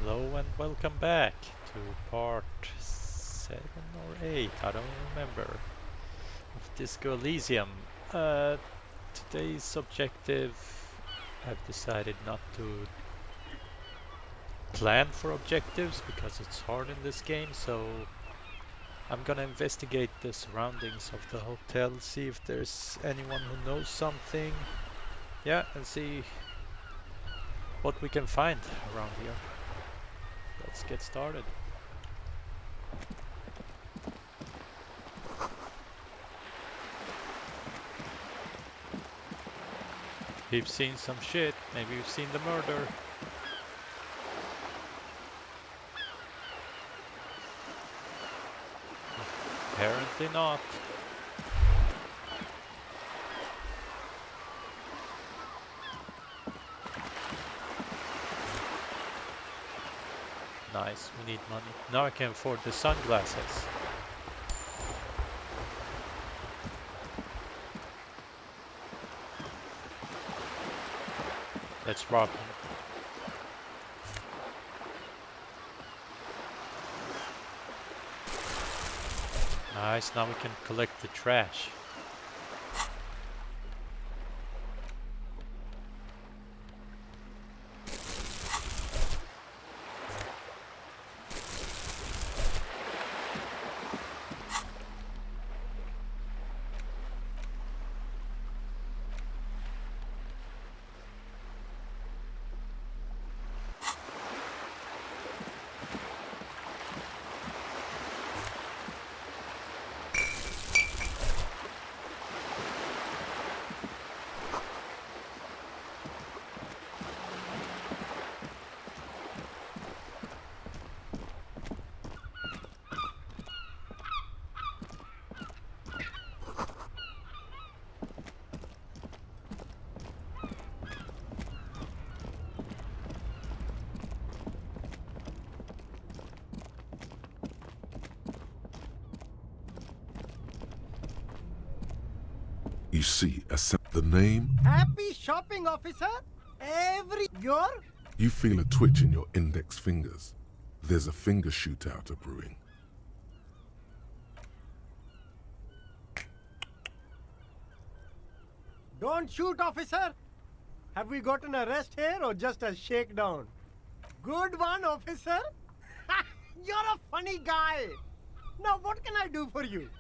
Hello and welcome back to part 7 or 8, I don't remember, of Disco Elysium. Today's objective, I've decided not to plan for objectives because it's hard in this game, so I'm gonna investigate the surroundings of the hotel, see if there's anyone who knows something, yeah, and see what we can find around here. Let's get started. We've seen some shit. Maybe we've seen the murder. Apparently not. Nice, we need money. Now I can afford the sunglasses. Let's rob him. Nice, now we can collect the trash. You see, the name, Happy shopping, officer. Every year. you feel a twitch in your index fingers. There's a finger shootout a brewing. Don't shoot, officer. Have we got an arrest here or just a shakedown? Good one, officer. You're a funny guy. Now, what can I do for you?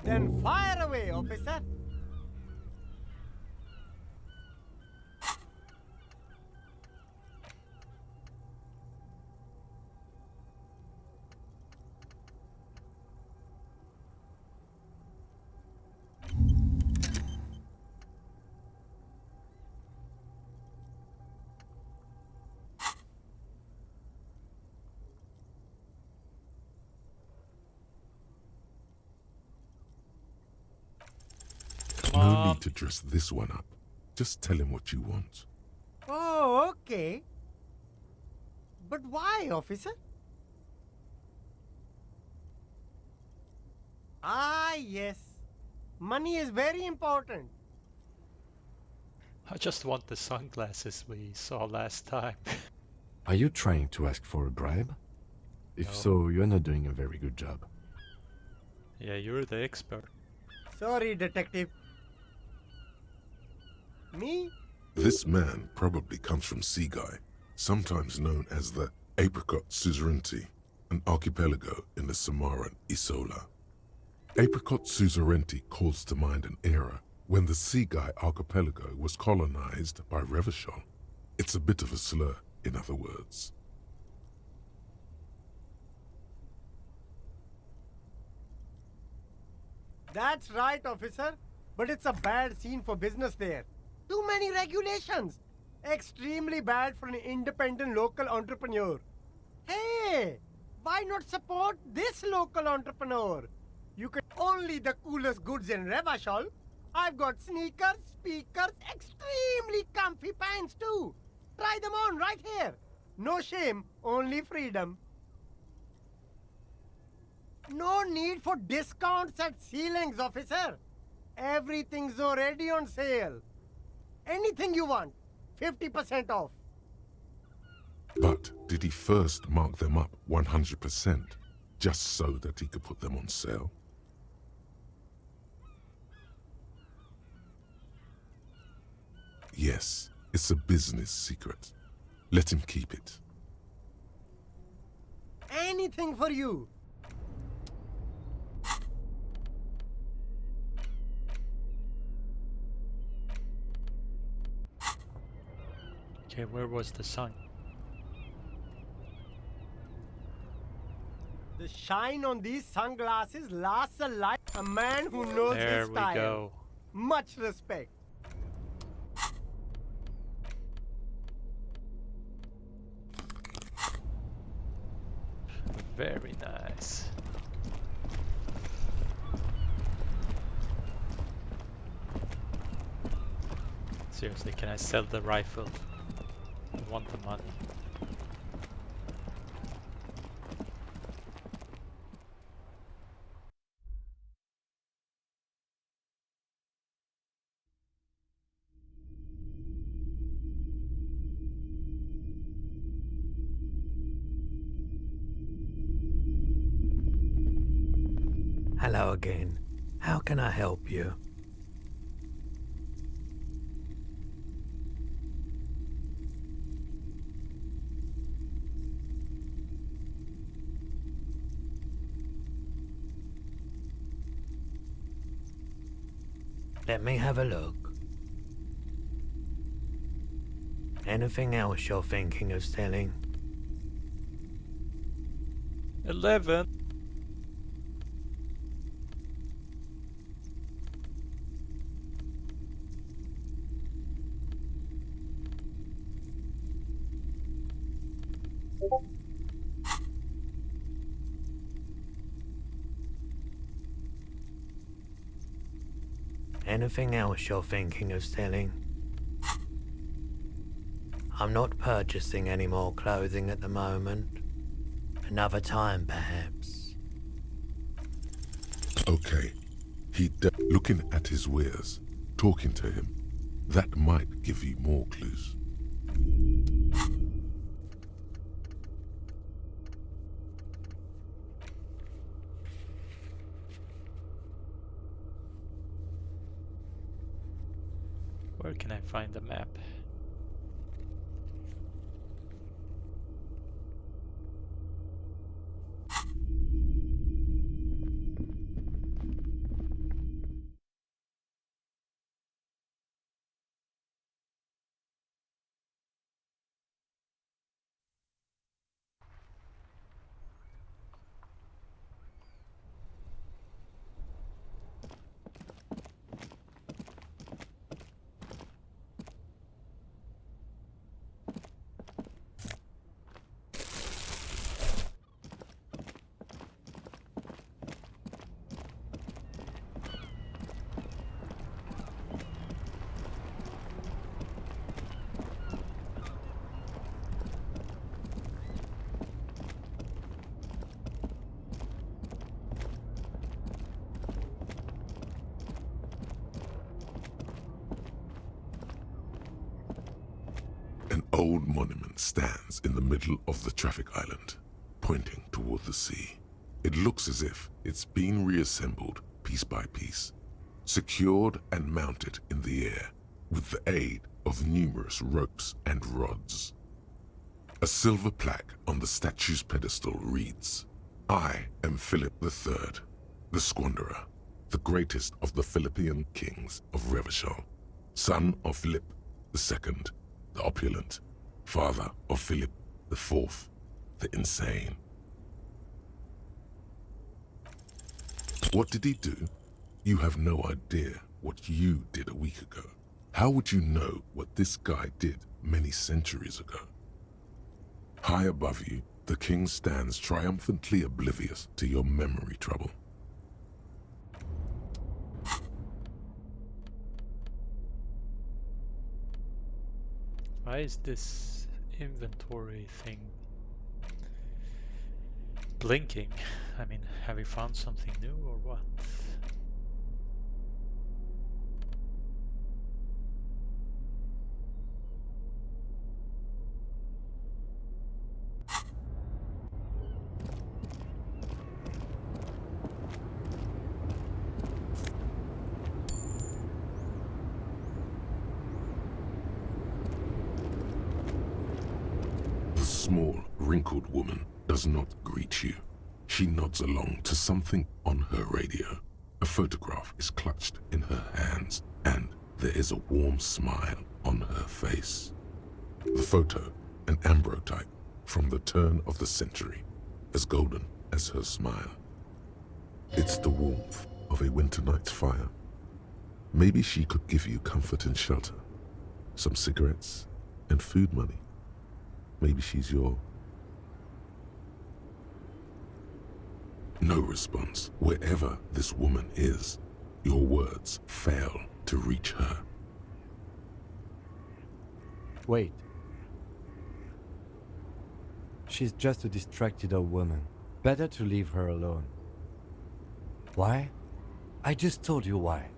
Then fire away, officer. No need to dress this one up. Just tell him what you want. Oh, okay. But why, officer? Ah, yes. Money is very important. I just want the sunglasses we saw last time. Are you trying to ask for a bribe? If No. so, you're not doing a very good job. Yeah, you're the expert. Sorry, detective. Me? This man probably comes from Seaguy, sometimes known as the Apricot Suzerainty, an archipelago in the Samaran Isola. Apricot Suzerainty calls to mind an era when the Seaguy archipelago was colonized by Revachol. It's a bit of a slur, in other words. That's right, officer. But it's a bad scene for business there. Too many regulations. Extremely bad for an independent local entrepreneur. Hey, why not support this local entrepreneur? You can only the coolest goods in Revachol. I've got sneakers, speakers, extremely comfy pants too. Try them on right here. No shame, only freedom. No need for discounts at ceilings, officer. Everything's already on sale. Anything you want. 50% off. But did he first mark them up 100%, just so that he could put them on sale? Yes, it's a business secret. Let him keep it. Anything for you. Okay, where was the sun? The shine on these sunglasses lasts a life. A man who knows There his we style. go. Much respect. Very nice. Seriously, can I sell the rifle? I want the money. Hello again. How can I help you? Let me have a look. Anything else you're thinking of selling? 11. Anything else you're thinking of selling? I'm not purchasing any more clothing at the moment. Another time, perhaps. Okay. Looking at his wares, talking to him, that might give you more clues. Where can I find the map? An old monument stands in the middle of the traffic island, pointing toward the sea. It looks as if it's been reassembled piece by piece, secured and mounted in the air with the aid of numerous ropes and rods. A silver plaque on the statue's pedestal reads, "I am Philip III, the Squanderer, the greatest of the Philippian kings of Revachol, son of Philip II, the opulent, father of Philip IV, the insane." What did he do? You have no idea what you did a week ago. How would you know what this guy did many centuries ago? High above you, the king stands triumphantly oblivious to your memory trouble. Why is this inventory thing blinking? I mean, have you found something new or what? small, wrinkled woman does not greet you. She nods along to something on her radio. A photograph is clutched in her hands, and there is a warm smile on her face. The photo, an ambrotype from the turn of the century, as golden as her smile. It's the warmth of a winter night's fire. Maybe she could give you comfort and shelter, some cigarettes and food money. Maybe she's your... No response. Wherever this woman is, your words fail to reach her. Wait. She's just a distracted old woman. Better to leave her alone. Why? I just told you why.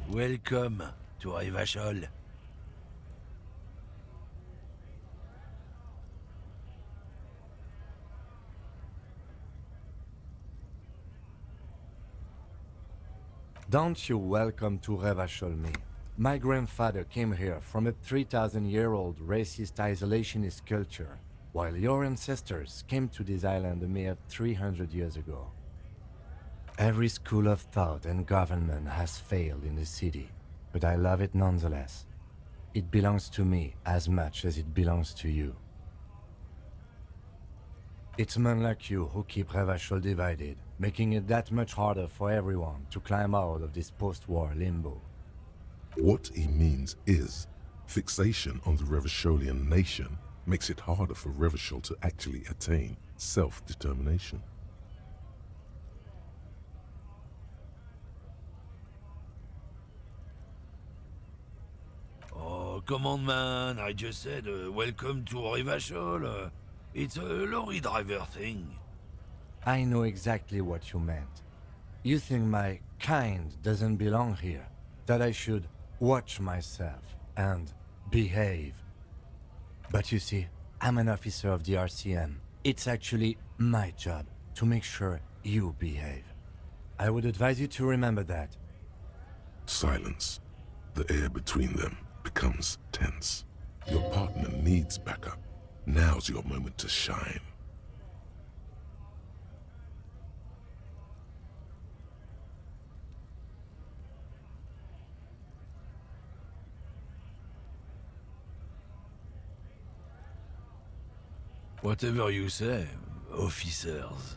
Welcome to Revachol. Don't you welcome to Revachol me. My grandfather came here from a 3,000-year-old racist isolationist culture, while your ancestors came to this island a mere 300 years ago. Every school of thought and government has failed in the city, but I love it nonetheless. It belongs to me as much as it belongs to you. It's men like you who keep Revachol divided, making it that much harder for everyone to climb out of this post-war limbo. What he means is, fixation on the Revacholian nation makes it harder for Revachol to actually attain self-determination. Oh, come on, man. I just said welcome to Revachol. It's a lorry driver thing. I know exactly what you meant. You think my kind doesn't belong here, that I should watch myself and behave. But you see, I'm an officer of the RCM. It's actually my job to make sure you behave. I would advise you to remember that. Silence. The air between them becomes tense. Your partner needs backup. Now's your moment to shine. Whatever you say, officers.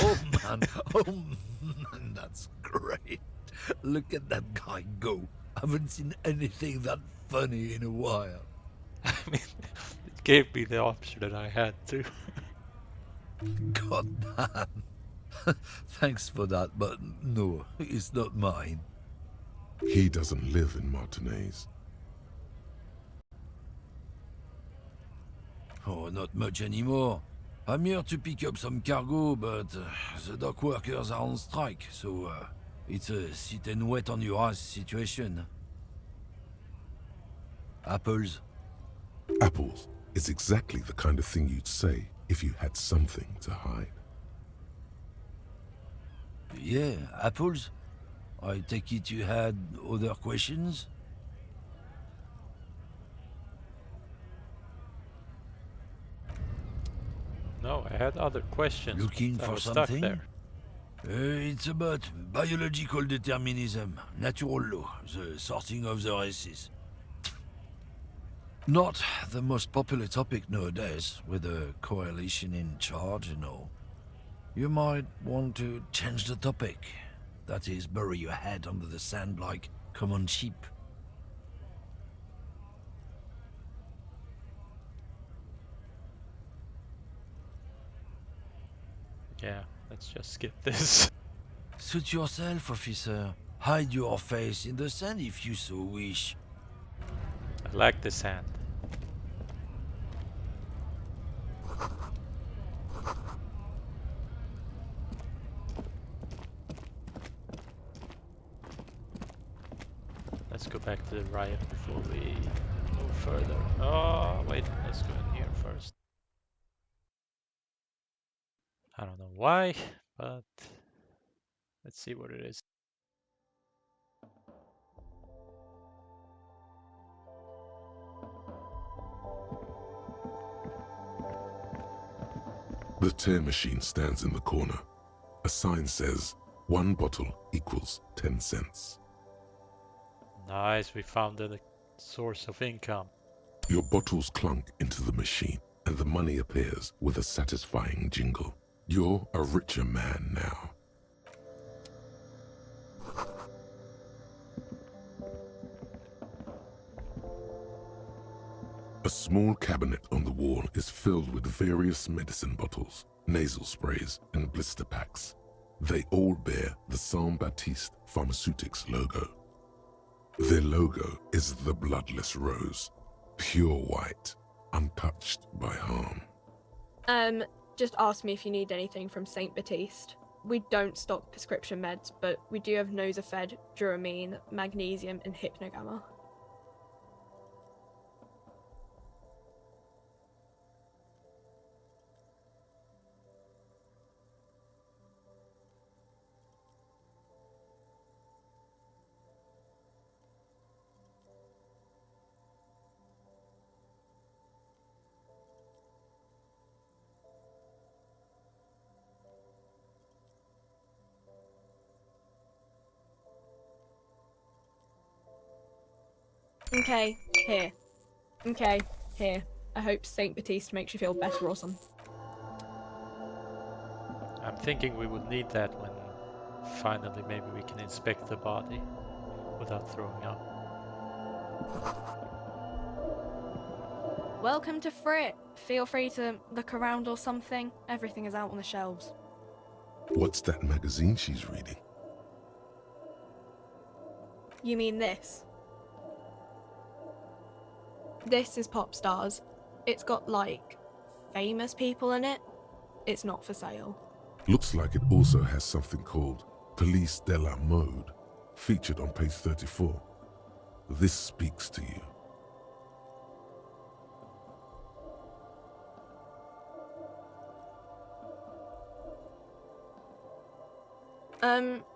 Oh man, that's great. Look at that guy go. Haven't seen anything that funny in a while. I mean, it gave me the option that I had to. God damn. Thanks for that, but no, it's not mine. He doesn't live in Martinez. Oh, not much anymore. I'm here to pick up some cargo, but the dock workers are on strike, so it's a sit and wait on your ass situation. Apples? Apples is exactly the kind of thing you'd say if you had something to hide. Yeah, apples? I take it you had other questions? No, I had other questions. Looking but I for was stuck something? there. It's about biological determinism, natural law, the sorting of the races. Not the most popular topic nowadays, with the coalition in charge and all. You might want to change the topic. That is, bury your head under the sand like common sheep. Yeah, let's just skip this. Suit yourself, officer. Hide your face in the sand if you so wish. I like the sand. Let's go back to the riot before we move further. Oh, wait, let's go in here first. I don't know why, but let's see what it is. The tear machine stands in the corner. A sign says, 1 bottle equals 10 cents. Nice, we found a source of income. Your bottles clunk into the machine, and the money appears with a satisfying jingle. You're a richer man now. A small cabinet on the wall is filled with various medicine bottles, nasal sprays, and blister packs. They all bear the Saint Baptiste Pharmaceutics logo. Their logo is the bloodless rose, pure white, untouched by harm. Just ask me if you need anything from Saint Baptiste. We don't stock prescription meds, but we do have Nosafed, Duramine, Magnesium, and Hypnogamma. Okay, here. Okay, here. I hope Saint Baptiste makes you feel better or something. I'm thinking we will need that when finally maybe we can inspect the body without throwing up. Welcome to Frit. Feel free to look around or something. Everything is out on the shelves. What's that magazine she's reading? You mean this? This is Pop Stars. It's got, like, famous people in it. It's not for sale. Looks like it also has something called Police de la Mode, featured on page 34. This speaks to you.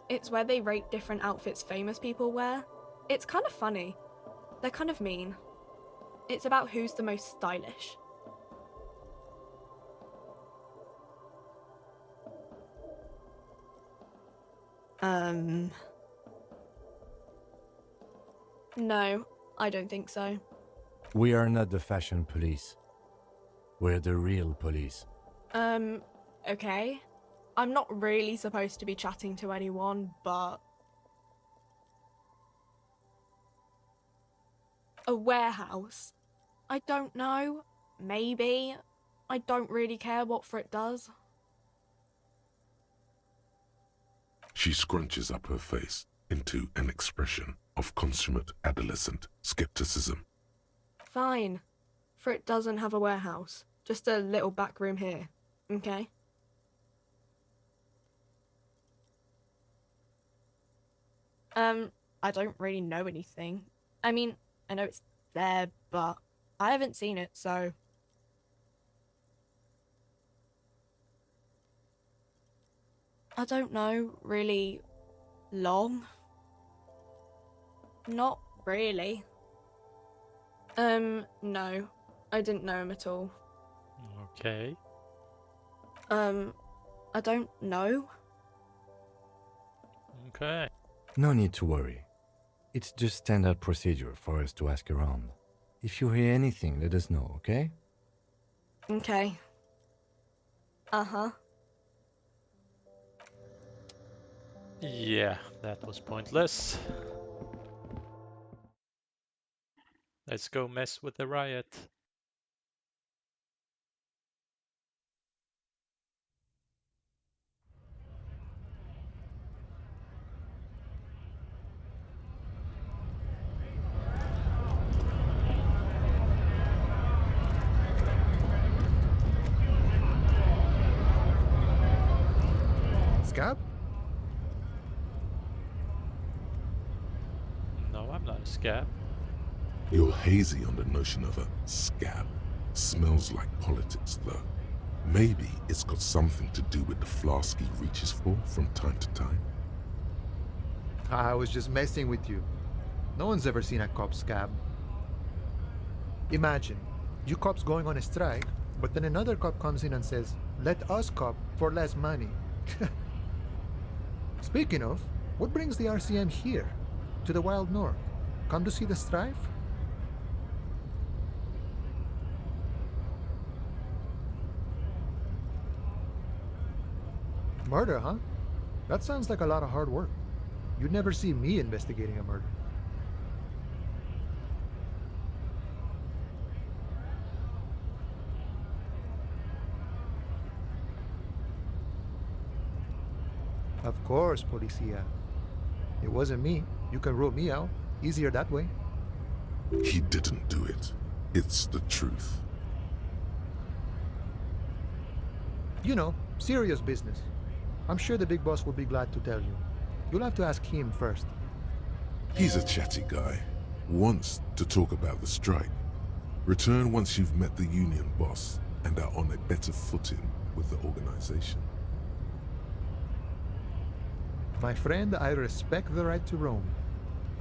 It's where they rate different outfits famous people wear. It's kind of funny. They're kind of mean. It's about who's the most stylish. No, I don't think so. We are not the fashion police. We're the real police. Okay. I'm not really supposed to be chatting to anyone, but... A warehouse? I don't know. Maybe. I don't really care what Frit does. She scrunches up her face into an expression of consummate adolescent skepticism. Fine. Frit doesn't have a warehouse. Just a little back room here. Okay? I don't really know anything. I mean, I know it's there, but I haven't seen it, so... I don't know, really long. Not really. No. I didn't know him at all. Okay. I don't know. Okay. No need to worry. It's just standard procedure for us to ask around. If you hear anything, let us know, okay? Okay. Uh-huh. Yeah, that was pointless. Let's go mess with the riot. Scab? No, I'm not a scab. You're hazy on the notion of a scab. Smells like politics, though. Maybe it's got something to do with the flask he reaches for from time to time. I was just messing with you. No one's ever seen a cop scab. Imagine, you cops going on a strike, but then another cop comes in and says, let us cop for less money. Speaking of, what brings the RCM here? To the Wild North? Come to see the strife? Murder, huh? That sounds like a lot of hard work. You'd never see me investigating a murder. Of course, Policia. It wasn't me. You can rule me out. Easier that way. He didn't do it. It's the truth. You know, serious business. I'm sure the big boss will be glad to tell you. You'll have to ask him first. He's a chatty guy. Wants to talk about the strike. Return once you've met the union boss and are on a better footing with the organization. My friend, I respect the right to roam.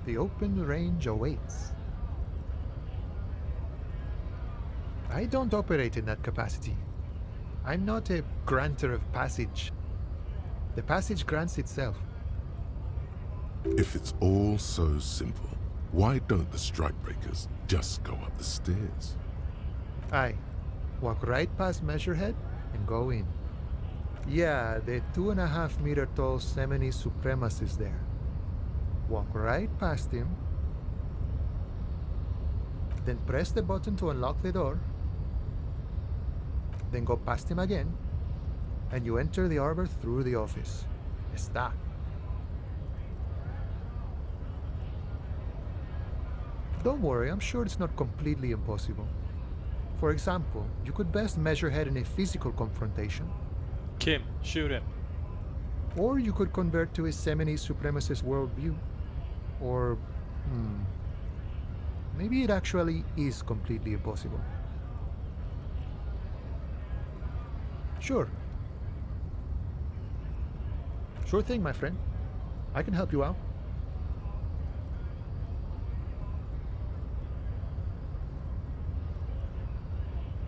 The open range awaits. I don't operate in that capacity. I'm not a granter of passage. The passage grants itself. If it's all so simple, why don't the strikebreakers just go up the stairs? Aye. Walk right past Measurehead and go in. Yeah, the 2.5 meter tall Semini supremacist there. Walk right past him. Then press the button to unlock the door. Then go past him again. And you enter the arbor through the office. Está. Don't worry, I'm sure it's not completely impossible. For example, you could best Measurehead in a physical confrontation. Kim, shoot him. Or you could convert to a Semini supremacist worldview. Or, maybe it actually is completely impossible. Sure. Sure thing, my friend. I can help you out.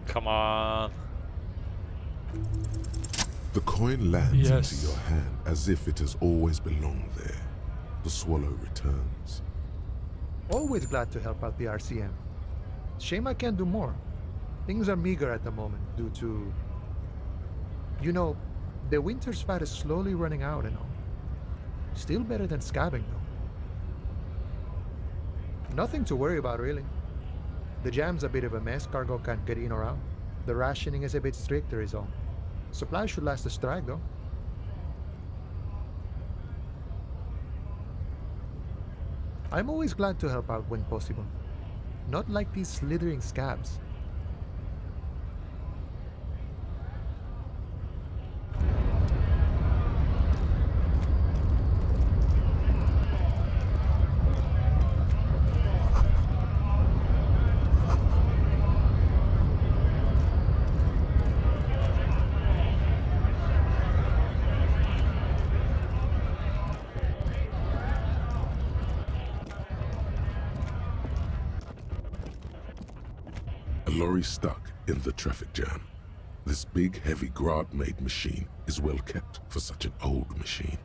Come on. The coin lands Yes. into your hand as if it has always belonged there. The swallow returns. Always glad to help out the RCM. Shame I can't do more. Things are meager at the moment due to... You know, the winter's fat is slowly running out and all. Still better than scabbing, though. Nothing to worry about, really. The jam's a bit of a mess, cargo can't get in or out. The rationing is a bit stricter is all. Supplies should last the strike, though. I'm always glad to help out when possible. Not like these slithering scabs. A lorry stuck in the traffic jam. This big, heavy Grad-made machine is well kept for such an old machine.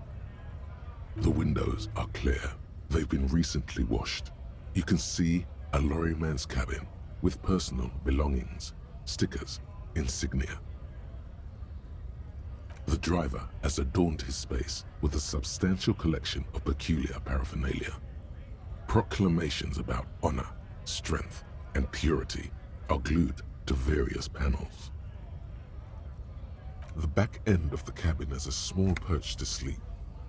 The windows are clear. They've been recently washed. You can see a lorryman's cabin with personal belongings, stickers, insignia. The driver has adorned his space with a substantial collection of peculiar paraphernalia. Proclamations about honor, strength, and purity are glued to various panels. The back end of the cabin has a small perch to sleep,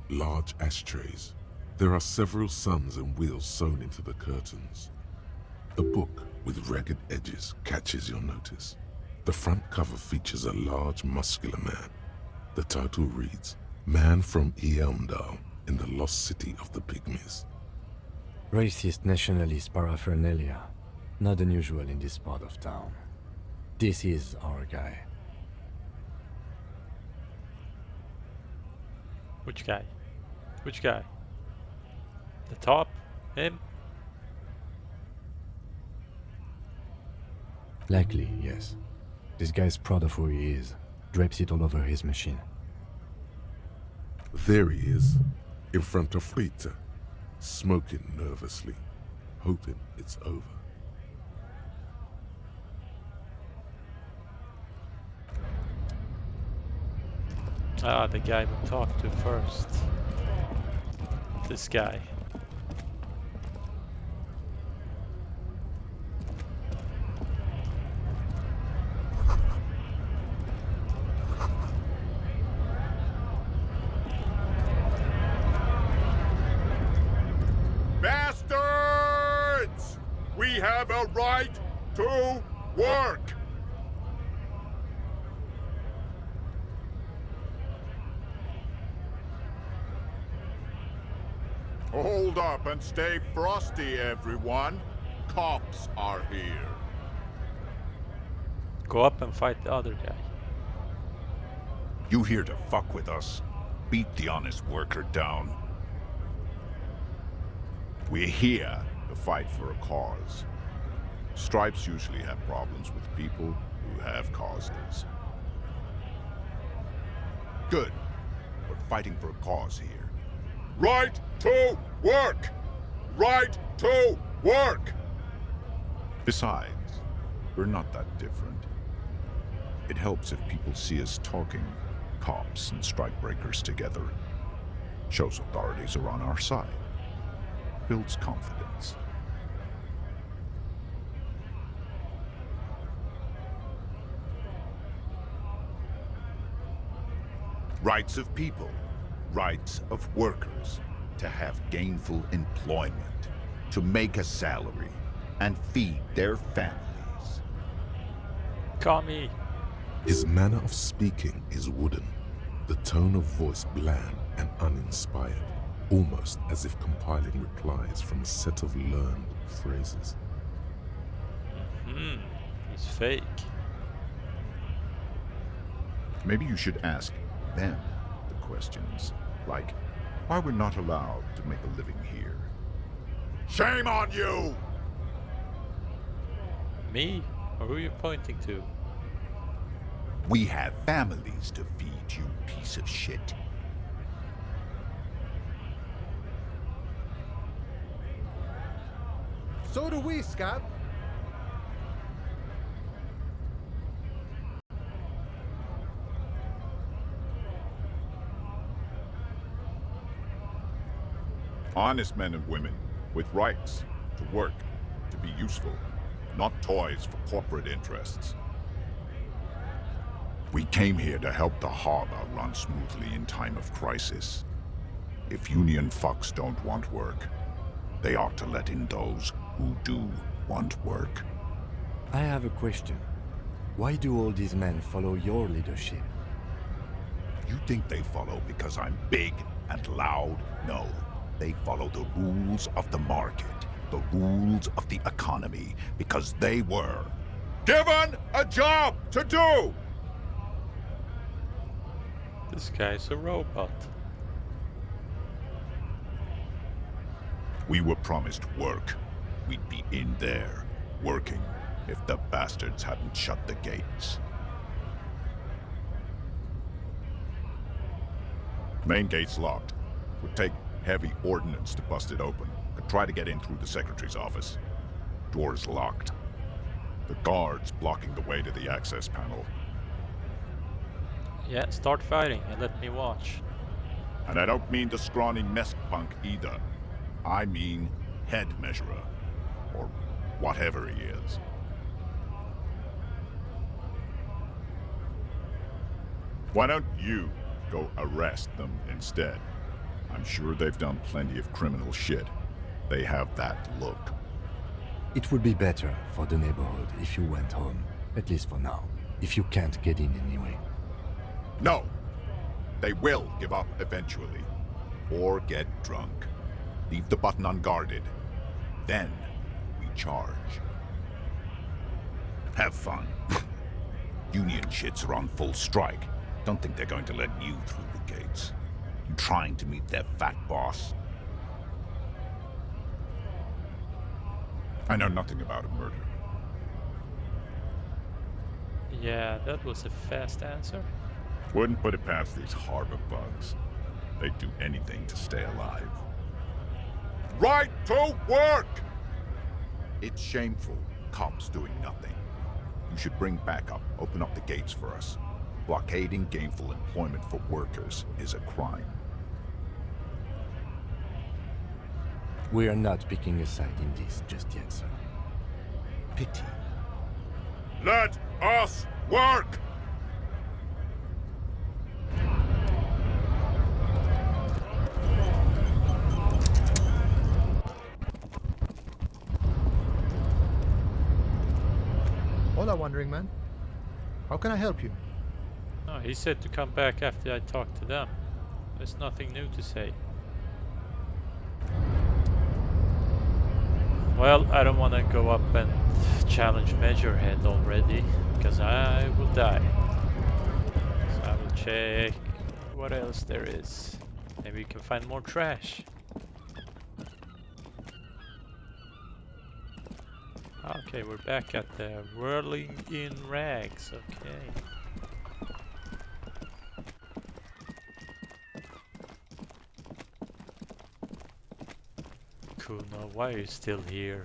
large ashtrays. There are several suns and wheels sewn into the curtains. A book with ragged edges catches your notice. The front cover features a large, muscular man. The title reads, Man from Eamdal in the Lost City of the Pygmies. Racist nationalist paraphernalia. Not unusual in this part of town. This is our guy. Which guy? Which guy? The top? Him? Likely, yes. This guy's proud of who he is. Drapes it all over his machine. There he is, in front of Rita, smoking nervously, hoping it's over. Ah, the guy we talked to first. This guy. Bastards! We have a right to work! Hold up and stay frosty, everyone. Cops are here. Go up and fight the other guy. You here to fuck with us? Beat the honest worker down. We're here to fight for a cause. Stripes usually have problems with people who have causes. Good. We're fighting for a cause here. Right to work! Right to work! Besides, we're not that different. It helps if people see us talking, cops and strikebreakers together. Shows authorities are on our side. Builds confidence. Rights of people, rights of workers, to have gainful employment, to make a salary, and feed their families. Kami! His manner of speaking is wooden, the tone of voice bland and uninspired, almost as if compiling replies from a set of learned phrases. He's fake. Maybe you should ask them the questions, like why we're not allowed to make a living here. Shame on you! Me? Or who are you pointing to? We have families to feed, you piece of shit. So do we, Scott. Honest men and women with rights to work, to be useful, not toys for corporate interests. We came here to help the harbor run smoothly in time of crisis. If union fucks don't want work, they ought to let in those who do want work. I have a question. Why do all these men follow your leadership? You think they follow because I'm big and loud? No. They follow the rules of the market, the rules of the economy, because they were given a job to do! This guy's a robot. We were promised work. We'd be in there, working, if the bastards hadn't shut the gates. Main gate's locked. Would take heavy ordnance to bust it open. Could try to get in through the secretary's office. Door's locked. The guards blocking the way to the access panel. Yeah, start fighting and let me watch. And I don't mean the scrawny mesk punk either. I mean head measurer. Or whatever he is. Why don't you go arrest them instead? I'm sure they've done plenty of criminal shit. They have that look. It would be better for the neighborhood if you went home, at least for now, if you can't get in anyway. No! They will give up eventually. Or get drunk. Leave the button unguarded. Then we charge. Have fun. Union shits are on full strike. Don't think they're going to let you through the gates. You trying to meet their fat boss? I know nothing about a murder. Yeah, that was a fast answer. Wouldn't put it past these harbor bugs. They'd do anything to stay alive. Right to work! It's shameful. Cops doing nothing. You should bring backup. Open up the gates for us. Blockading gainful employment for workers is a crime. We are not picking a side in this just yet, sir. Pity. Let us work! Hola, Wandering Man. How can I help you? No, he said to come back after I talked to them. There's nothing new to say. Well, I don't want to go up and challenge Measurehead already, because I will die. So I will check what else there is. Maybe we can find more trash. Okay, we're back at the whirling in rags. Okay. Kuno, why are you still here?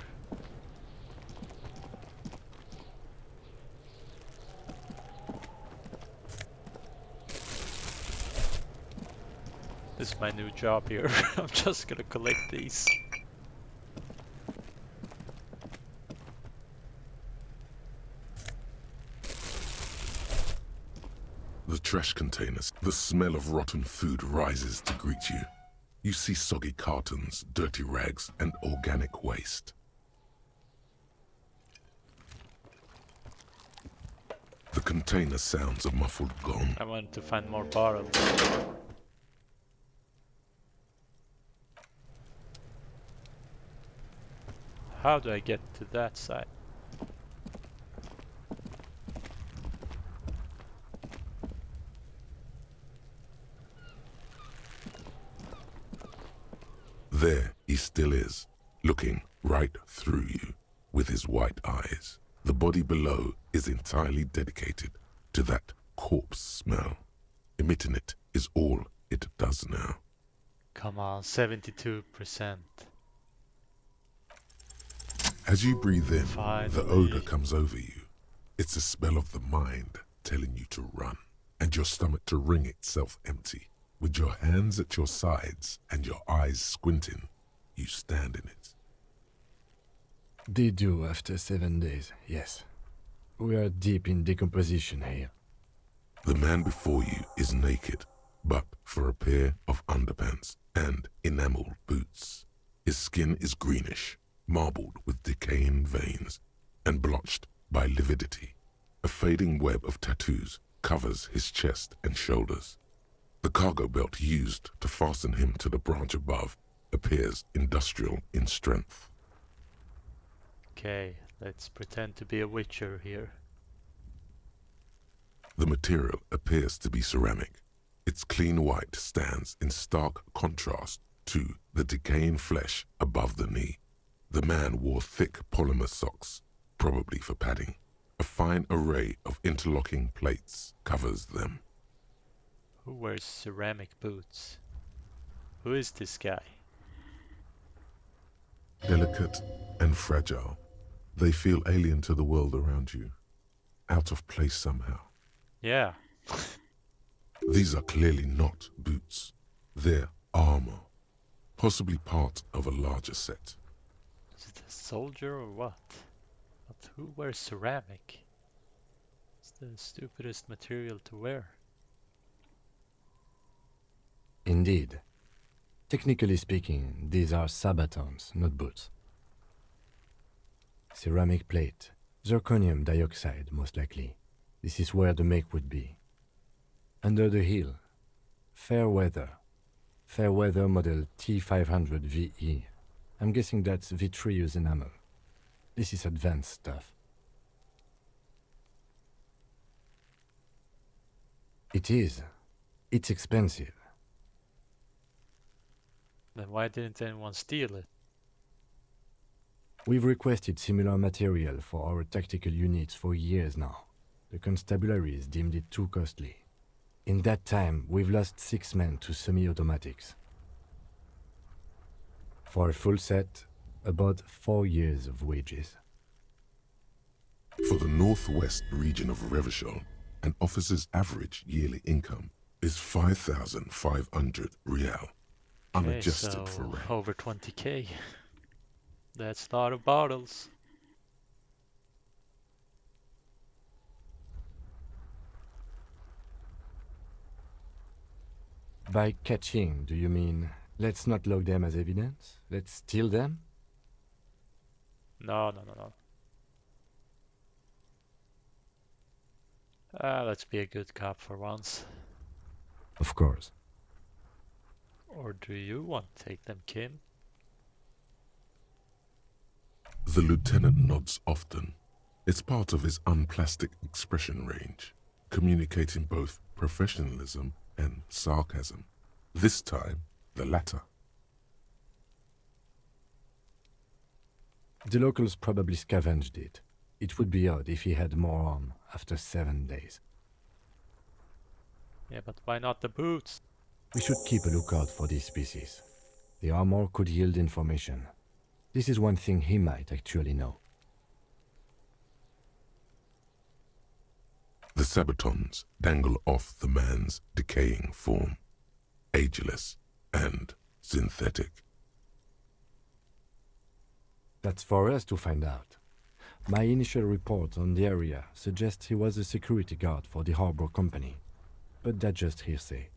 This is my new job here. I'm just gonna collect these. The trash containers. The smell of rotten food rises to greet you. You see soggy cartons, dirty rags, and organic waste. The container sounds a muffled gong. I want to find more bottles. How do I get to that side? There he still is, looking right through you with his white eyes. The body below is entirely dedicated to that corpse smell. Emitting it is all it does now. Come on, 72%. As you breathe in, the Finally. odor comes over you. It's a smell of the mind telling you to run, and your stomach to wring itself empty. With your hands at your sides and your eyes squinting, you stand in it. They do after 7 days, yes. We are deep in decomposition here. The man before you is naked, but for a pair of underpants and enameled boots. His skin is greenish, marbled with decaying veins, and blotched by lividity. A fading web of tattoos covers his chest and shoulders. The cargo belt used to fasten him to the branch above appears industrial in strength. Okay, let's pretend to be a witcher here. The material appears to be ceramic. Its clean white stands in stark contrast to the decaying flesh above the knee. The man wore thick polymer socks, probably for padding. A fine array of interlocking plates covers them. Who wears ceramic boots? Who is this guy? Delicate and fragile, they feel alien to the world around you, out of place somehow. Yeah. These are clearly not boots. They're armor, possibly part of a larger set. Is it a soldier or what? But who wears ceramic? It's the stupidest material to wear. Indeed. Technically speaking, these are sabatons, not boots. Ceramic plate. Zirconium dioxide, most likely. This is where the make would be. Under the heel. Fair weather. Fair weather model T500 VE. I'm guessing that's vitreous enamel. This is advanced stuff. It is. It's expensive. Then why didn't anyone steal it? We've requested similar material for our tactical units for years now. The constabularies deemed it too costly. In that time, we've lost 6 men to semi-automatics. For a full set, about 4 years of wages. For the northwest region of Revachol, an officer's average yearly income is 5,500 rial, unadjusted Okay, for so rent. over 20k. That's a lot of bottles. By catching, do you mean let's not log them as evidence? Let's steal them? No. Let's be a good cop for once. Of course. Or do you want to take them, Kim? The lieutenant nods often. It's part of his unplastic expression range, communicating both professionalism and sarcasm. This time, the latter. The locals probably scavenged it. It would be odd if he had more on after 7 days. Yeah, but why not the boots? We should keep a lookout for these species. The armor could yield information. This is one thing he might actually know. The sabatons dangle off the man's decaying form, ageless and synthetic. That's for us to find out. My initial report on the area suggests he was a security guard for the harbor company, but that's just hearsay.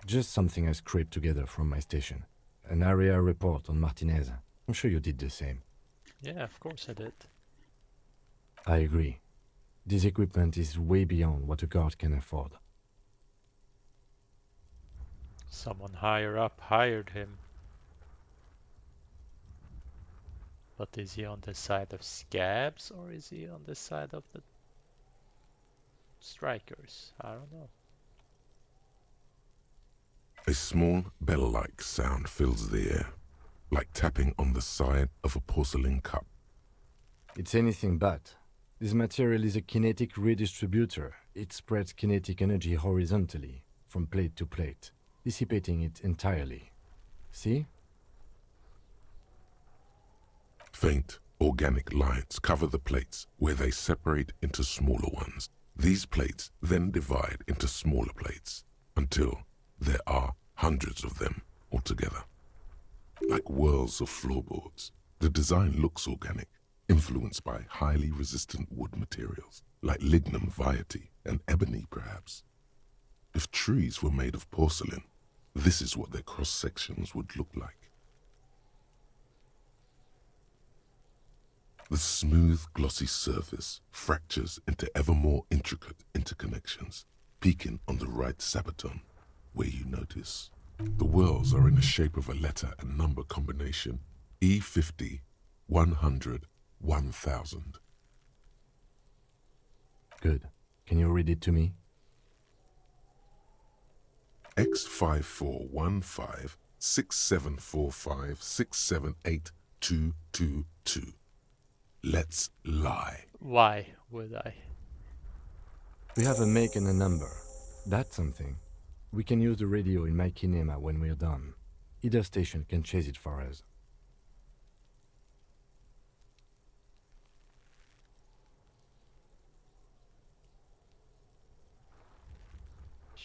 Just something I scraped together from my station. An area report on Martinez. I'm sure you did the same. Yeah, of course I did. I agree. This equipment is way beyond what a guard can afford. Someone higher up hired him. But is he on the side of scabs or is he on the side of the strikers? I don't know. A small bell-like sound fills the air, like tapping on the side of a porcelain cup. It's anything but. This material is a kinetic redistributor. It spreads kinetic energy horizontally, from plate to plate, dissipating it entirely. See? Faint, organic lines cover the plates where they separate into smaller ones. These plates then divide into smaller plates until there are hundreds of them altogether. Like whirls of floorboards, the design looks organic, influenced by highly resistant wood materials, like lignum vitae and ebony perhaps. If trees were made of porcelain, this is what their cross-sections would look like. The smooth, glossy surface fractures into ever more intricate interconnections, peaking on the right sabaton, where you notice the whirls are in the shape of a letter and number combination E50, 100, 1000. Good. Can you read it to me? X5415 6745 678222. Let's lie. Why would I? We have a make and a number. That's something. We can use the radio in my kinema when we're done. Either station can chase it for us.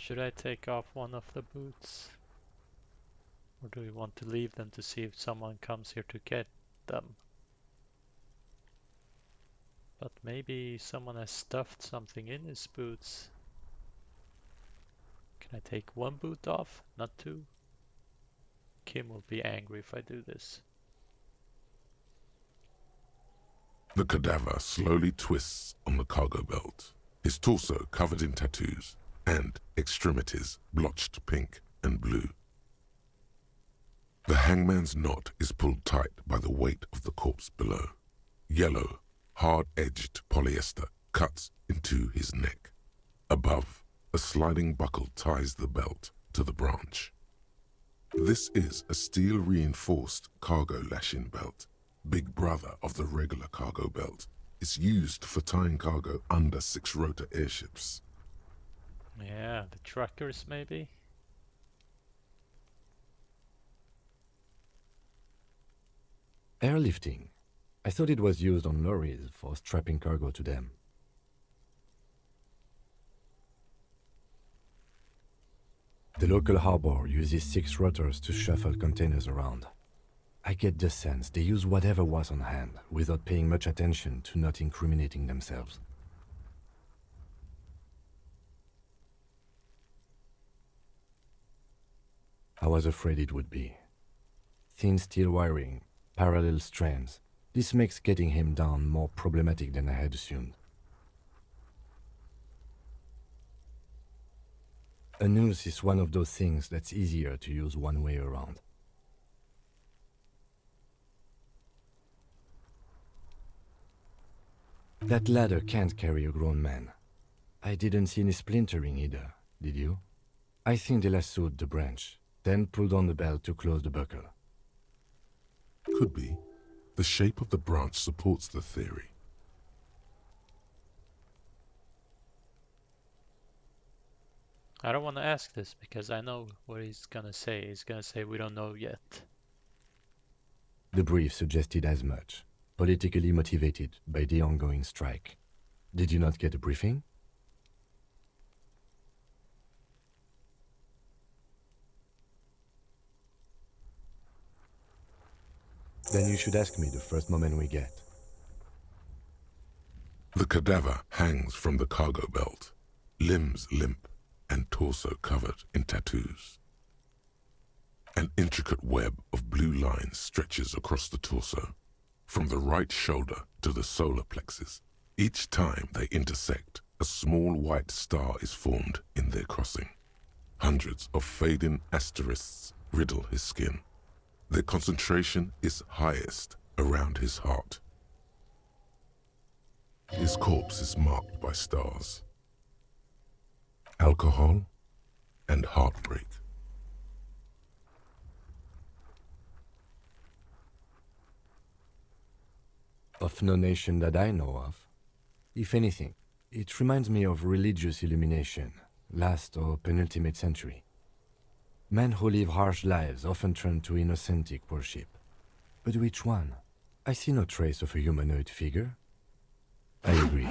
Should I take off one of the boots? Or do we want to leave them to see if someone comes here to get them? But maybe someone has stuffed something in his boots. Can I take one boot off, not two? Kim will be angry if I do this. The cadaver slowly twists on the cargo belt, his torso covered in tattoos and extremities blotched pink and blue. The hangman's knot is pulled tight by the weight of the corpse below. Yellow, hard-edged polyester cuts into his neck. Above, a sliding buckle ties the belt to the branch. This is a steel-reinforced cargo lashing belt, big brother of the regular cargo belt. It's used for tying cargo under six-rotor airships. Yeah, the truckers maybe? Airlifting. I thought it was used on lorries for strapping cargo to them. The local harbor uses 6 rotors to shuffle containers around. I get the sense they use whatever was on hand without paying much attention to not incriminating themselves. I was afraid it would be. Thin steel wiring, parallel strands. This makes getting him down more problematic than I had assumed. A noose is one of those things that's easier to use one way around. That ladder can't carry a grown man. I didn't see any splintering either, did you? I think they lassoed the branch, then pulled on the belt to close the buckle. Could be. The shape of the branch supports the theory. I don't want to ask this because I know what he's gonna say. He's gonna say we don't know yet. The brief suggested as much, politically motivated by the ongoing strike. Did you not get a briefing? Then you should ask me the first moment we get. The cadaver hangs from the cargo belt, limbs limp and torso covered in tattoos. An intricate web of blue lines stretches across the torso, from the right shoulder to the solar plexus. Each time they intersect, a small white star is formed in their crossing. Hundreds of fading asterisks riddle his skin. Their concentration is highest around his heart. His corpse is marked by stars. Alcohol and heartbreak. Of no nation that I know of. If anything, it reminds me of religious illumination, last or penultimate century. Men who live harsh lives often turn to innocentic worship. But which one? I see no trace of a humanoid figure. I agree.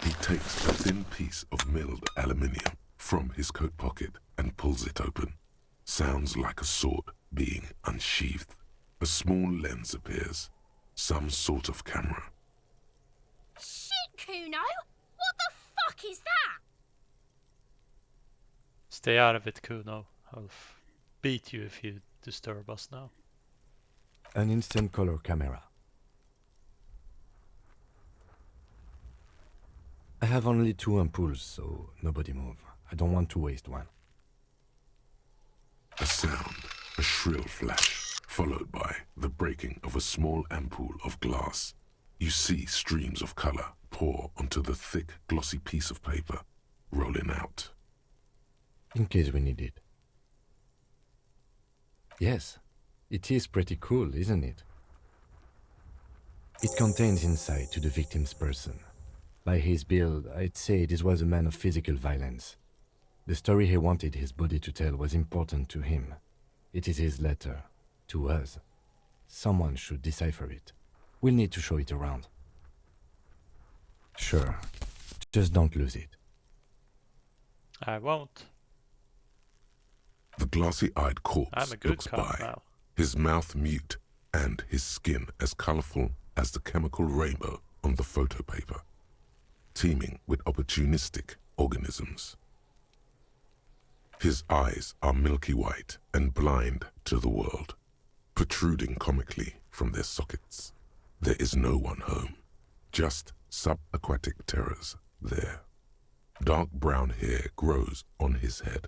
He takes a thin piece of milled aluminium from his coat pocket and pulls it open. Sounds like a sword being unsheathed. A small lens appears. Some sort of camera. Shit, Kuno! What the fuck is that? Stay out of it, Kuno. I'll beat you if you disturb us now. An instant color camera. I have only 2 ampoules, so nobody move. I don't want to waste one. A sound, a shrill flash, followed by the breaking of a small ampoule of glass. You see streams of color pour onto the thick, glossy piece of paper, rolling out. In case we need it. Yes, it is pretty cool, isn't it? It contains insight to the victim's person. By his build, I'd say this was a man of physical violence. The story he wanted his body to tell was important to him. It is his letter, to us. Someone should decipher it. We'll need to show it around. Sure. Just don't lose it. I won't. The glassy-eyed I'm corpse a good looks cop by, now. his mouth mute and his skin as colorful as the chemical rainbow on the photo paper, teeming with opportunistic organisms. His eyes are milky white and blind to the world, protruding comically from their sockets. There is no one home, just subaquatic terrors there. Dark brown hair grows on his head.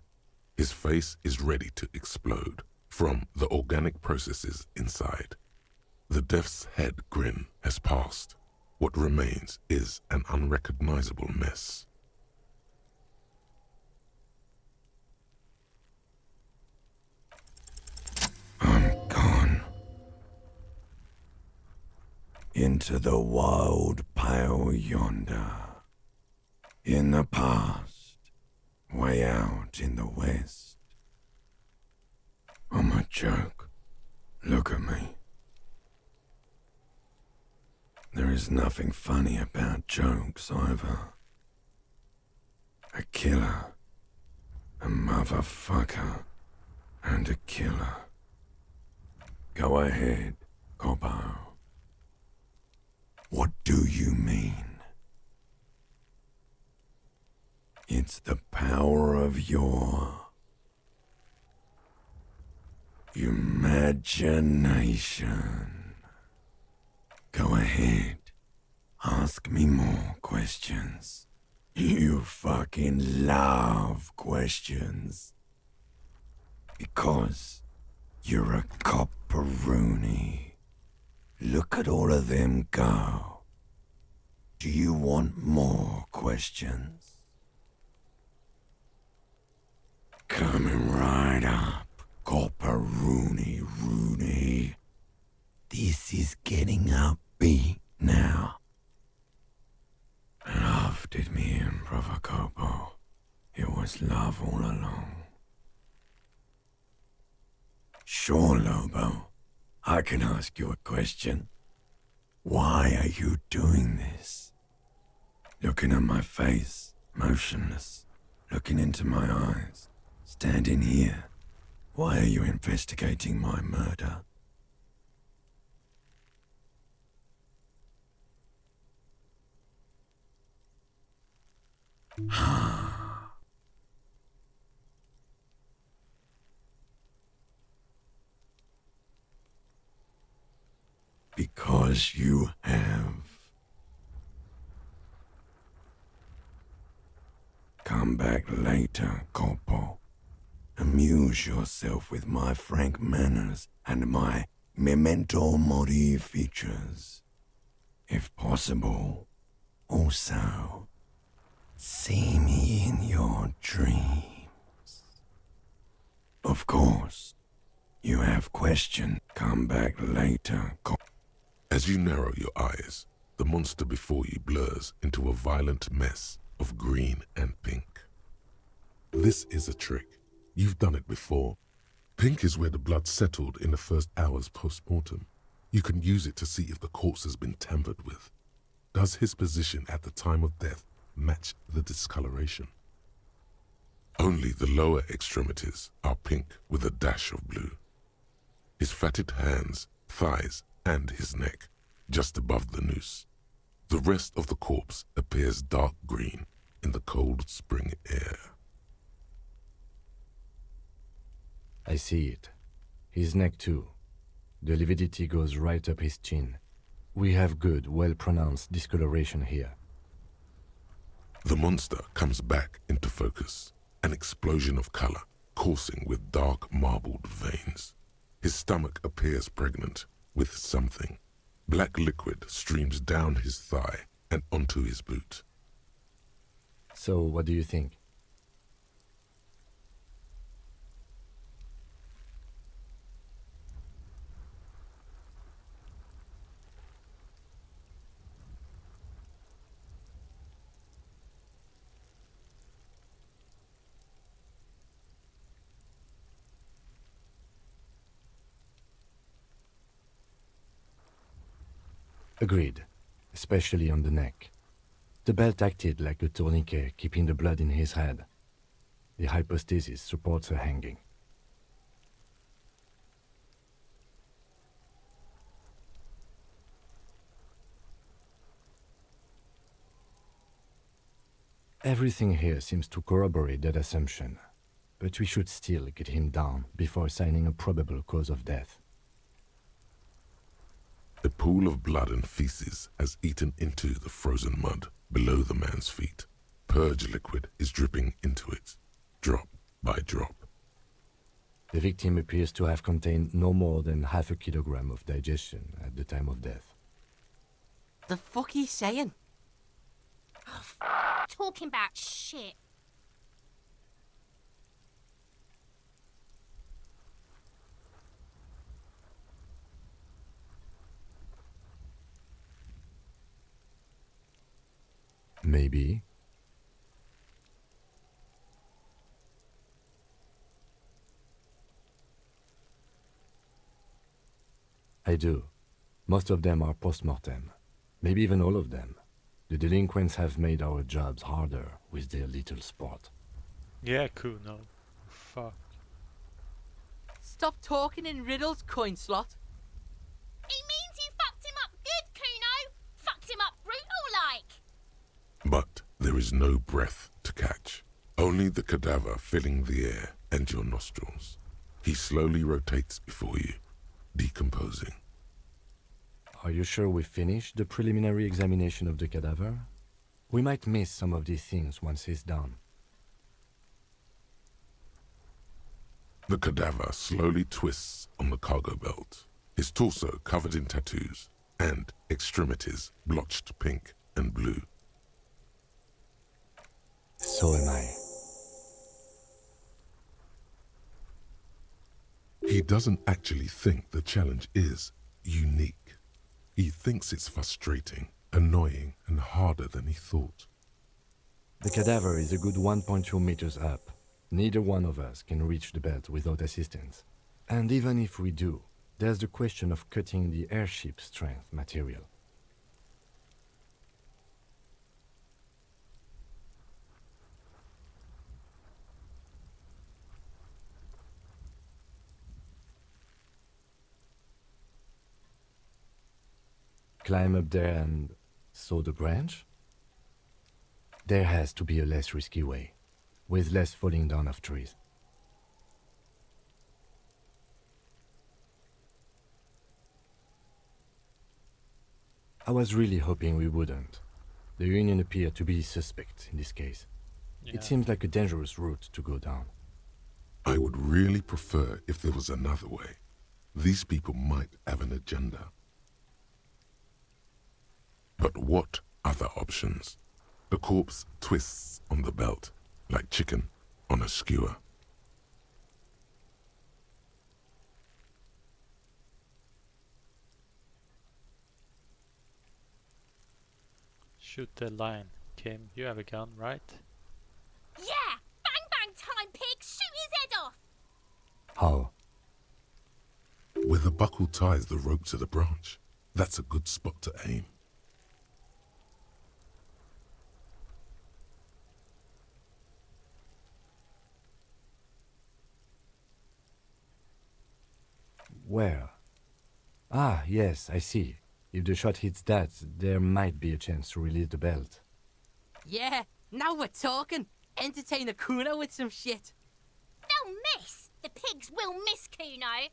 His face is ready to explode from the organic processes inside. The death's head grin has passed. What remains is an unrecognizable mess. I'm gone. Into the wild pale yonder. In the past, way out in the west. I'm a joke. Look at me. There is nothing funny about jokes either. A killer, a motherfucker, and a killer. Go ahead, Cobbo. What do you mean? It's the power of your imagination. Go ahead. Ask me more questions. You fucking love questions. Because you're a copperoonie. Look at all of them go. Do you want more questions? Coming right up, copperoonie Rooney. This is getting upbeat now. Love did me in, Brother Copo. It was love all along. Sure, Lobo. I can ask you a question. Why are you doing this? Looking at my face, motionless, looking into my eyes, standing here. Why are you investigating my murder? Because you have. Come back later, Corpo. Amuse yourself with my frank manners and my memento mori features. If possible, also, see me in your dreams. Of course, you have questions. Come back later, As you narrow your eyes, the monster before you blurs into a violent mess of green and pink. This is a trick. You've done it before. Pink is where the blood settled in the first hours post-mortem. You can use it to see if the corpse has been tampered with. Does his position at the time of death match the discoloration? Only the lower extremities are pink with a dash of blue. His fatted hands, thighs, and his neck, just above the noose. The rest of the corpse appears dark green in the cold spring air. I see it. His neck too. The lividity goes right up his chin. We have good, well-pronounced discoloration here. The monster comes back into focus, an explosion of color, coursing with dark marbled veins. His stomach appears pregnant with something. Black liquid streams down his thigh and onto his boot. So, what do you think? Agreed, especially on the neck. The belt acted like a tourniquet, keeping the blood in his head. The hypostasis supports her hanging. Everything here seems to corroborate that assumption, but we should still get him down before assigning a probable cause of death. A pool of blood and feces has eaten into the frozen mud below the man's feet. Purge liquid is dripping into it, drop by drop. The victim appears to have contained no more than half a kilogram of digestion at the time of death. The fuck he's saying? Talking about shit. Maybe. I do. Most of them are post-mortem. Maybe even all of them. The delinquents have made our jobs harder with their little sport. Yeah, Kuno. Fuck. Stop talking in riddles, coin slot. He means you fucked him up good, Kuno. Fucked him up brutal like. But there is no breath to catch. Only the cadaver filling the air and your nostrils. He slowly rotates before you, decomposing. Are you sure we finished the preliminary examination of the cadaver? We might miss some of these things once he's done. The cadaver slowly twists on the cargo belt, his torso covered in tattoos, and extremities blotched pink and blue. So am I. He doesn't actually think the challenge is unique. He thinks it's frustrating, annoying, and harder than he thought. The cadaver is a good 1.2 meters up. Neither one of us can reach the belt without assistance. And even if we do, there's the question of cutting the airship strength material. Climb up there and saw the branch? There has to be a less risky way, with less falling down of trees. I was really hoping we wouldn't. The Union appeared to be suspect in this case. Yeah. It seems like a dangerous route to go down. I would really prefer if there was another way. These people might have an agenda. But what other options? The corpse twists on the belt, like chicken on a skewer. Shoot the line. Kim, you have a gun, right? Yeah! Bang bang time, pig! Shoot his head off! How? Where the buckle ties the rope to the branch. That's a good spot to aim. Where? Ah, yes, I see. If the shot hits that, there might be a chance to release the belt. Yeah, now we're talking. Entertain a Kuno with some shit. They'll miss! The pigs will miss Kuno!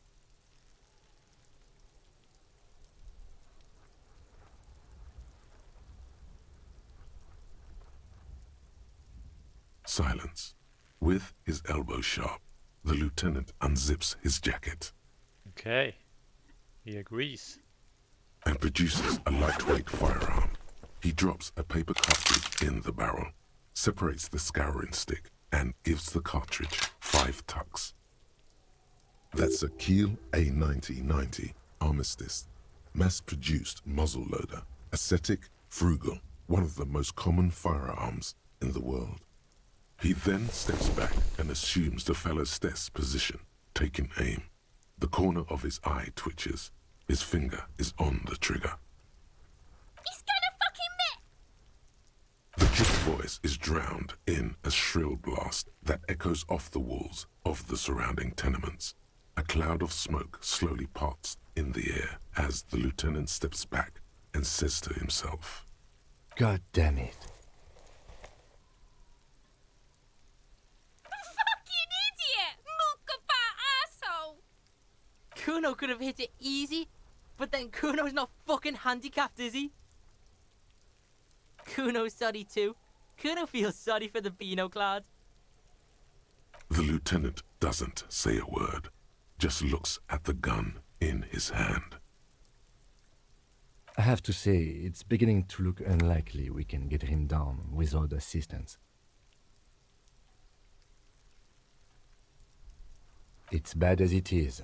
Silence. With his elbow sharp, the lieutenant unzips his jacket Okay. He agrees. and produces a lightweight firearm. He drops a paper cartridge in the barrel, separates the scouring stick, and gives the cartridge 5 tucks. That's a Kiel A9090 Armistice, mass-produced muzzle loader, ascetic, frugal, one of the most common firearms in the world. He then steps back and assumes the fellow's desk position, taking aim. The corner of his eye twitches. His finger is on the trigger. He's gonna fucking miss! The chick's voice is drowned in a shrill blast that echoes off the walls of the surrounding tenements. A cloud of smoke slowly parts in the air as the lieutenant steps back and says to himself, God damn it. Fucking idiot! Mookabat asshole! Kuno could have hit it easy, but then Kuno's not fucking handicapped, is he? Kuno's sorry too. Kuno feels sorry for the Beano Cloud. The lieutenant doesn't say a word, just looks at the gun in his hand. I have to say, it's beginning to look unlikely we can get him down without assistance. It's bad as it is,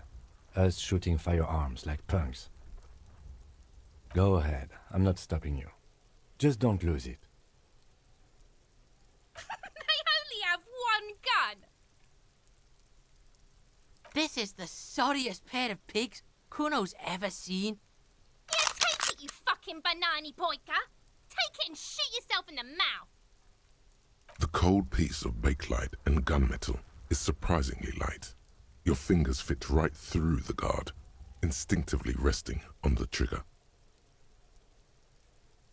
us shooting firearms like punks. Go ahead, I'm not stopping you. Just don't lose it. They only have one gun! This is the sorriest pair of pigs Kuno's ever seen. Yeah, take it, you fucking banana poika! Take it and shoot yourself in the mouth! The cold piece of bakelite and gunmetal is surprisingly light. Your fingers fit right through the guard, instinctively resting on the trigger.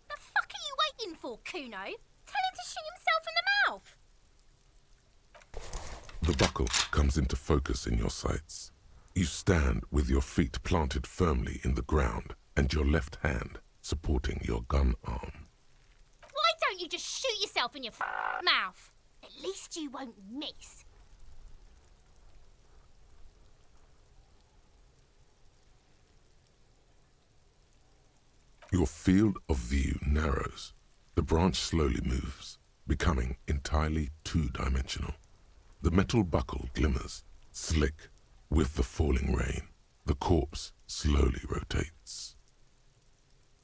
The fuck are you waiting for, Kuno? Tell him to shoot himself in the mouth! The buckle comes into focus in your sights. You stand with your feet planted firmly in the ground and your left hand supporting your gun arm. Why don't you just shoot yourself in your mouth? At least you won't miss. Your field of view narrows. The branch slowly moves, becoming entirely two-dimensional. The metal buckle glimmers, slick, with the falling rain. The corpse slowly rotates.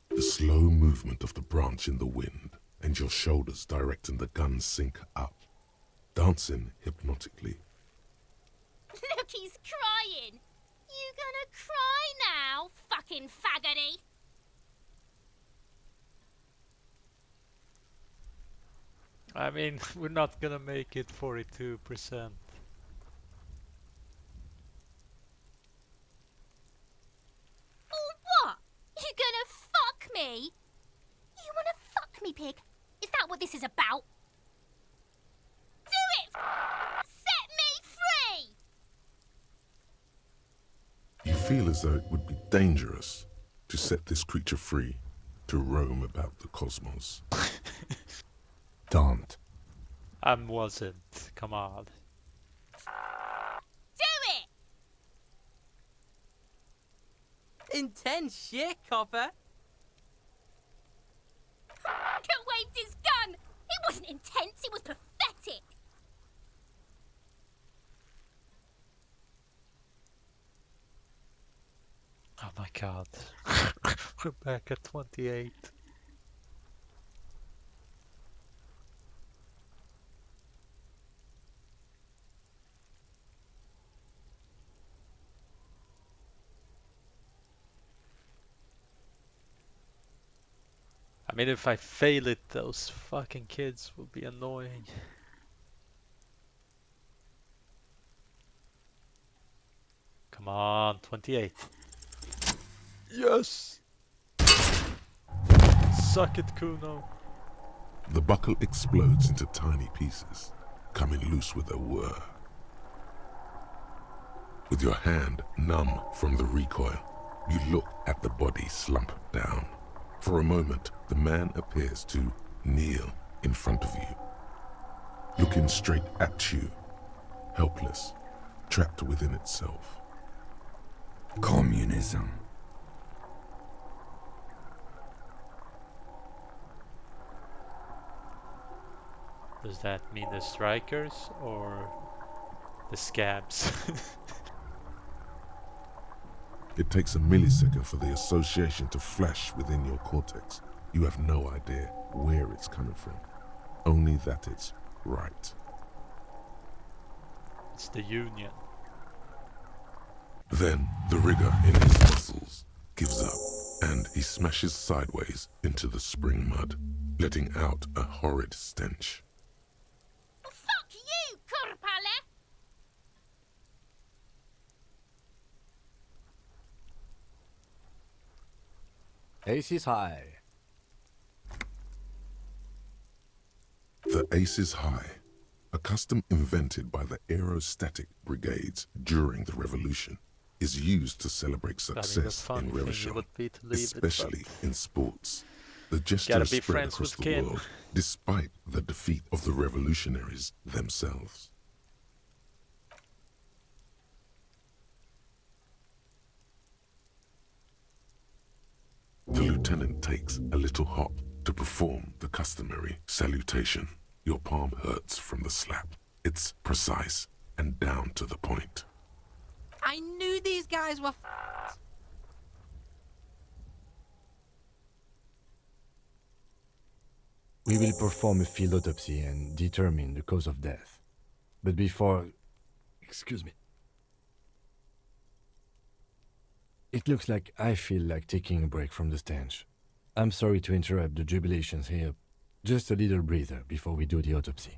The slow movement of the branch in the wind and your shoulders directing the gun sink up, dancing hypnotically. Look, he's crying. You gonna cry now, fucking faggoty? I mean, we're not gonna make it 42%. Or what? You gonna fuck me? You wanna fuck me, pig? Is that what this is about? Do it! Set me free! You feel as though it would be dangerous to set this creature free to roam about the cosmos. Don't. I wasn't. Come on. Do it! Intense shit, Copper. Fucker waved his gun! It wasn't intense, it was pathetic! Oh my god. We're back at 28. I mean, if I fail it, those fucking kids will be annoying. Come on, 28. Yes! Suck it, Kuno. The buckle explodes into tiny pieces, coming loose with a whir. With your hand numb from the recoil, you look at the body slump down. For a moment, the man appears to kneel in front of you, looking straight at you, helpless, trapped within itself. Communism. Does that mean the strikers or the scabs? It takes a millisecond for the association to flash within your cortex. You have no idea where it's coming from, only that it's right. It's the Union. Then the rigor in his muscles gives up, and he smashes sideways into the spring mud. letting out a horrid stench. Fuck you, Kurpale! Ace is high. The Ace is High, a custom invented by the aerostatic brigades during the revolution, is used to celebrate I mean, the success funny in thing Revachol, would be to leave especially it, in sports. The gesture gotta is be spread friends across with the Kin. world, despite the defeat of the revolutionaries themselves. The lieutenant takes a little hop to perform the customary salutation. Your palm hurts from the slap. It's precise and down to the point. I knew these guys were We will perform a field autopsy and determine the cause of death. But before... Excuse me. It looks like I feel like taking a break from the stench. I'm sorry to interrupt the jubilations here. Just a little breather before we do the autopsy.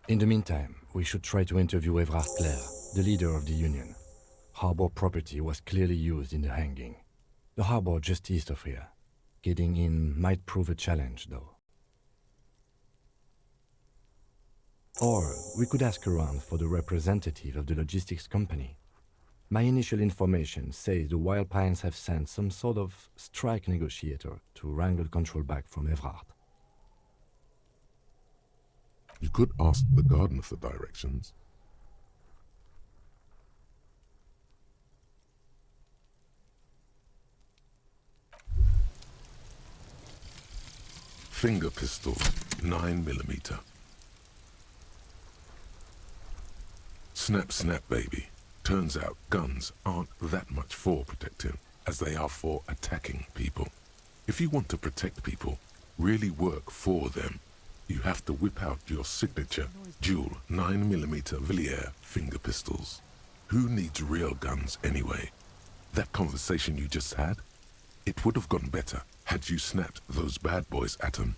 In the meantime, we should try to interview Evrard Clare, the leader of the Union. Harbor property was clearly used in the hanging. The harbor just east of here. Getting in might prove a challenge, though. Or we could ask around for the representative of the logistics company. My initial information says the Wild Pines have sent some sort of strike negotiator to wrangle control back from Evrard. You could ask the gardener for directions. Finger pistols, 9mm. Snap, snap, baby. Turns out guns aren't that much for protecting as they are for attacking people. If you want to protect people, really work for them, you have to whip out your signature dual 9mm Villiers finger pistols. Who needs real guns anyway? That conversation you just had? It would have gone better had you snapped those bad boys at them.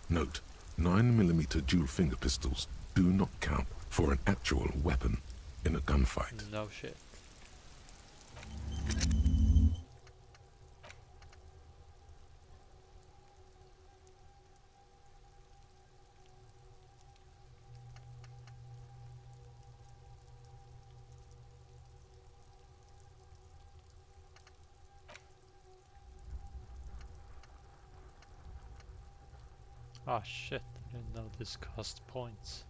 Note, 9mm dual finger pistols do not count for an actual weapon in a gunfight. No shit. Ah shit, I didn't know this cost points.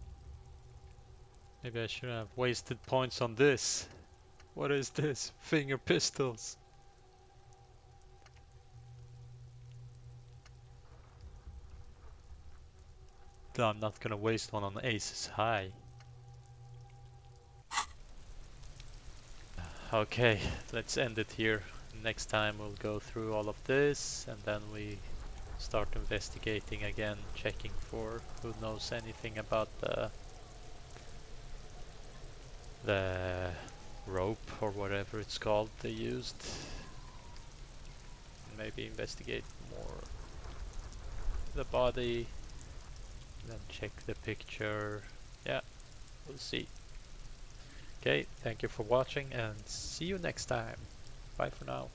Maybe I shouldn't have wasted points on this. What is this? Finger pistols. No, I'm not gonna waste one on Aces High. Okay, let's end it here. Next time we'll go through all of this and then we start investigating again, checking for who knows anything about the rope or whatever it's called they used. Maybe investigate more the body, then check the picture. Yeah, we'll see. Okay, thank you for watching and see you next time. Bye for now.